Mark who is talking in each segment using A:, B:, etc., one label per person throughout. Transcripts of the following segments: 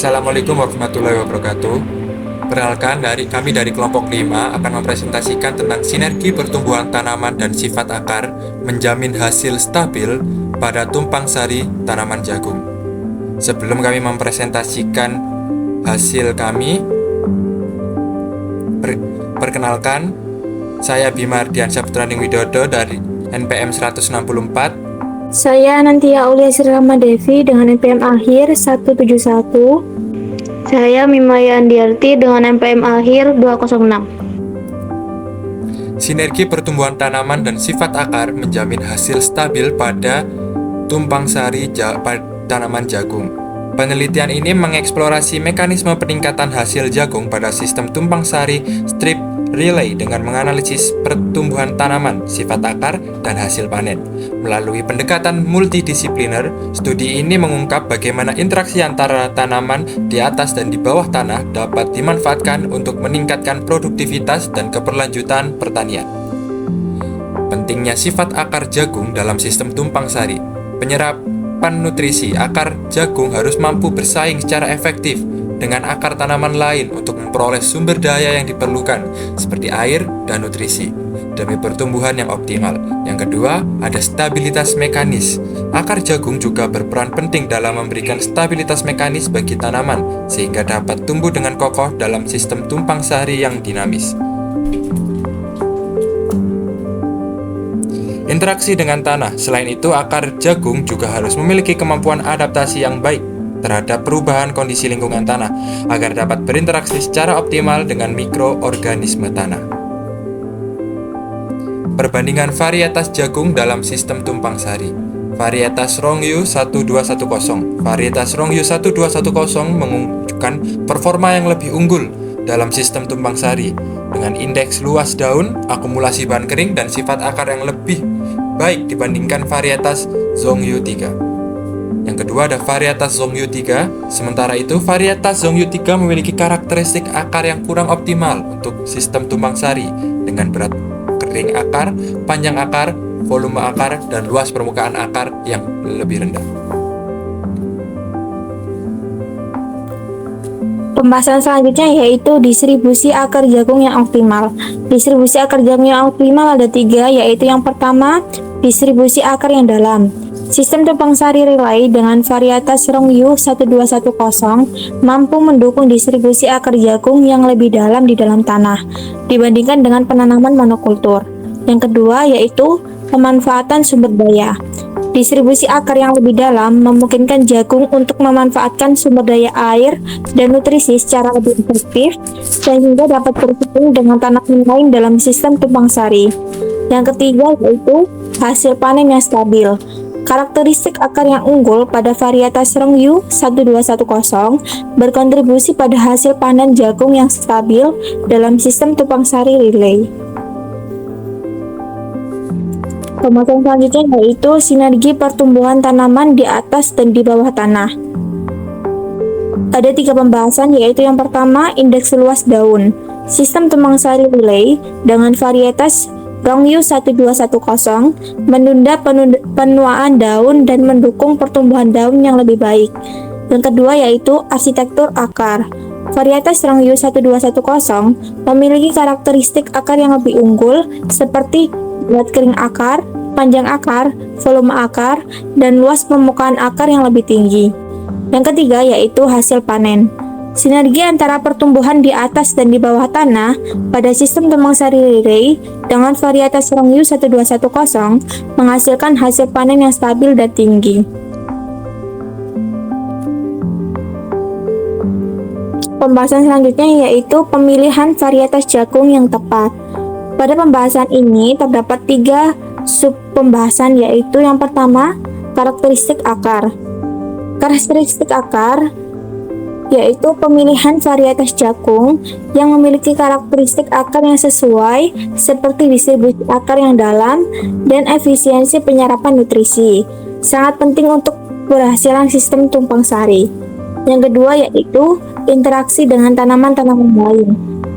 A: Assalamualaikum warahmatullahi wabarakatuh. Perkenalkan, kami dari kelompok 5 akan mempresentasikan tentang sinergi pertumbuhan tanaman dan sifat akar menjamin hasil stabil pada tumpang sari tanaman jagung. Sebelum kami mempresentasikan hasil kami, perkenalkan, saya Bima Ardiansyah Putraning Widodo dari NPM 164.
B: Saya Nantia Aulia Sri Rahmadevi dengan NPM akhir 171. Saya Mimaya Andiarti dengan NPM akhir 206.
A: Sinergi pertumbuhan tanaman dan sifat akar menjamin hasil stabil pada tumpang sari tanaman jagung. Penelitian ini mengeksplorasi mekanisme peningkatan hasil jagung pada sistem tumpang sari strip relay dengan menganalisis pertumbuhan tanaman, sifat akar, dan hasil panen. Melalui pendekatan multidisipliner, studi ini mengungkap bagaimana interaksi antara tanaman di atas dan di bawah tanah dapat dimanfaatkan untuk meningkatkan produktivitas dan keberlanjutan pertanian. Pentingnya sifat akar jagung dalam sistem tumpang sari. Penyerapan nutrisi akar jagung harus mampu bersaing secara efektif dengan akar tanaman lain untuk memperoleh sumber daya yang diperlukan seperti air dan nutrisi demi pertumbuhan yang optimal. Yang kedua, ada stabilitas mekanis. Akar jagung juga berperan penting dalam memberikan stabilitas mekanis bagi tanaman sehingga dapat tumbuh dengan kokoh dalam sistem tumpang sari yang dinamis. Interaksi dengan tanah. Selain itu, akar jagung juga harus memiliki kemampuan adaptasi yang baik terhadap perubahan kondisi lingkungan tanah agar dapat berinteraksi secara optimal dengan mikroorganisme tanah. Perbandingan varietas jagung dalam sistem tumpang sari. Varietas Rongyu 1210. Varietas Rongyu 1210 menunjukkan performa yang lebih unggul dalam sistem tumpang sari dengan indeks luas daun, akumulasi bahan kering, dan sifat akar yang lebih baik dibandingkan varietas Zhongyu 3. Yang kedua ada varietas Zhongyu 3. Sementara itu, varietas Zhongyu 3 memiliki karakteristik akar yang kurang optimal untuk sistem tumpang sari dengan berat kering akar, panjang akar, volume akar, dan luas permukaan akar yang lebih rendah.
B: Pembahasan selanjutnya yaitu distribusi akar jagung yang optimal. Distribusi akar jagung yang optimal ada 3, yaitu yang pertama, distribusi akar yang dalam. Sistem tumpang sari relay dengan varietas Rongyu 1210 mampu mendukung distribusi akar jagung yang lebih dalam di dalam tanah dibandingkan dengan penanaman monokultur. Yang kedua yaitu pemanfaatan sumber daya. Distribusi akar yang lebih dalam memungkinkan jagung untuk memanfaatkan sumber daya air dan nutrisi secara lebih efektif sehingga dapat bersaing dengan tanaman lain dalam sistem tumpang sari. Yang ketiga yaitu hasil panen yang stabil. Karakteristik akar yang unggul pada varietas Rongyu 1210 berkontribusi pada hasil panen jagung yang stabil dalam sistem tumpang sari relay. Pembahasan selanjutnya yaitu sinergi pertumbuhan tanaman di atas dan di bawah tanah. Ada 3 pembahasan yaitu yang pertama indeks luas daun. Sistem tumpang sari relay dengan varietas Rongyu 1210 menunda penuaan daun dan mendukung pertumbuhan daun yang lebih baik. Yang kedua yaitu arsitektur akar. Varietas Rongyu 1210 memiliki karakteristik akar yang lebih unggul seperti berat kering akar, panjang akar, volume akar, dan luas permukaan akar yang lebih tinggi. Yang ketiga yaitu hasil panen. Sinergi antara pertumbuhan di atas dan di bawah tanah pada sistem tumpang sari relay dengan varietas Rongyu 1210 menghasilkan hasil panen yang stabil dan tinggi. Pembahasan selanjutnya yaitu pemilihan varietas jagung yang tepat. Pada pembahasan ini terdapat 3 sub pembahasan yaitu yang pertama karakteristik akar. Karakteristik akar yaitu pemilihan varietas jagung yang memiliki karakteristik akar yang sesuai seperti distribusi akar yang dalam dan efisiensi penyerapan nutrisi. Sangat penting untuk keberhasilan sistem tumpang sari. Yang kedua yaitu interaksi dengan tanaman-tanaman lain.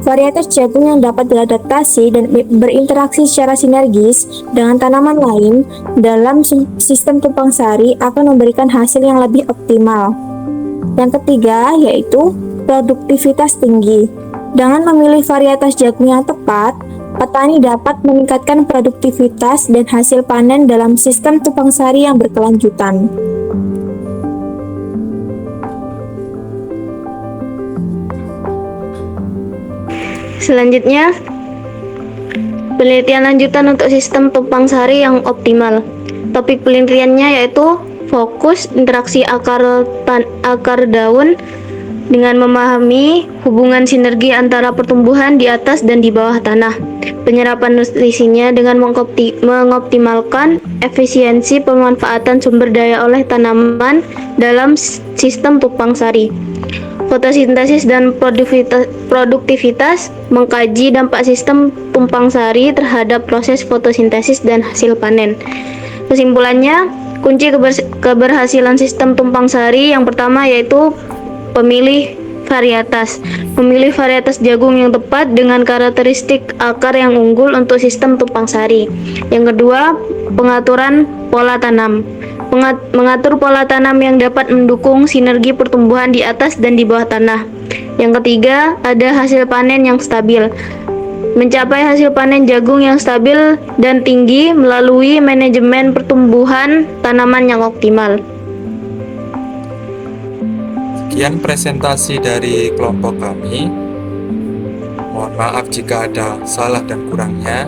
B: Varietas jagung yang dapat beradaptasi dan berinteraksi secara sinergis dengan tanaman lain dalam sistem tumpang sari akan memberikan hasil yang lebih optimal. Yang ketiga yaitu produktivitas tinggi. Dengan memilih varietas jagung yang tepat, petani dapat meningkatkan produktivitas dan hasil panen dalam sistem tumpang sari yang berkelanjutan.
C: Selanjutnya, penelitian lanjutan untuk sistem tumpang sari yang optimal. Topik penelitiannya yaitu fokus interaksi akar daun dengan memahami hubungan sinergi antara pertumbuhan di atas dan di bawah tanah. Penyerapan nutrisinya dengan mengoptimalkan efisiensi pemanfaatan sumber daya oleh tanaman dalam sistem tumpang sari. Fotosintesis dan produktivitas mengkaji dampak sistem tumpang sari terhadap proses fotosintesis dan hasil panen. Kesimpulannya, kunci keberhasilan sistem tumpang sari yang pertama yaitu memilih varietas jagung yang tepat dengan karakteristik akar yang unggul untuk sistem tumpang sari. Yang kedua, pengaturan pola tanam. Mengatur pola tanam yang dapat mendukung sinergi pertumbuhan di atas dan di bawah tanah. Yang ketiga, ada hasil panen yang stabil. Mencapai hasil panen jagung yang stabil dan tinggi melalui manajemen pertumbuhan tanaman yang optimal.
A: Sekian presentasi dari kelompok kami. Mohon maaf jika ada salah dan kurangnya.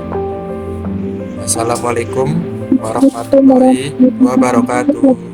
A: Assalamualaikum warahmatullahi wabarakatuh.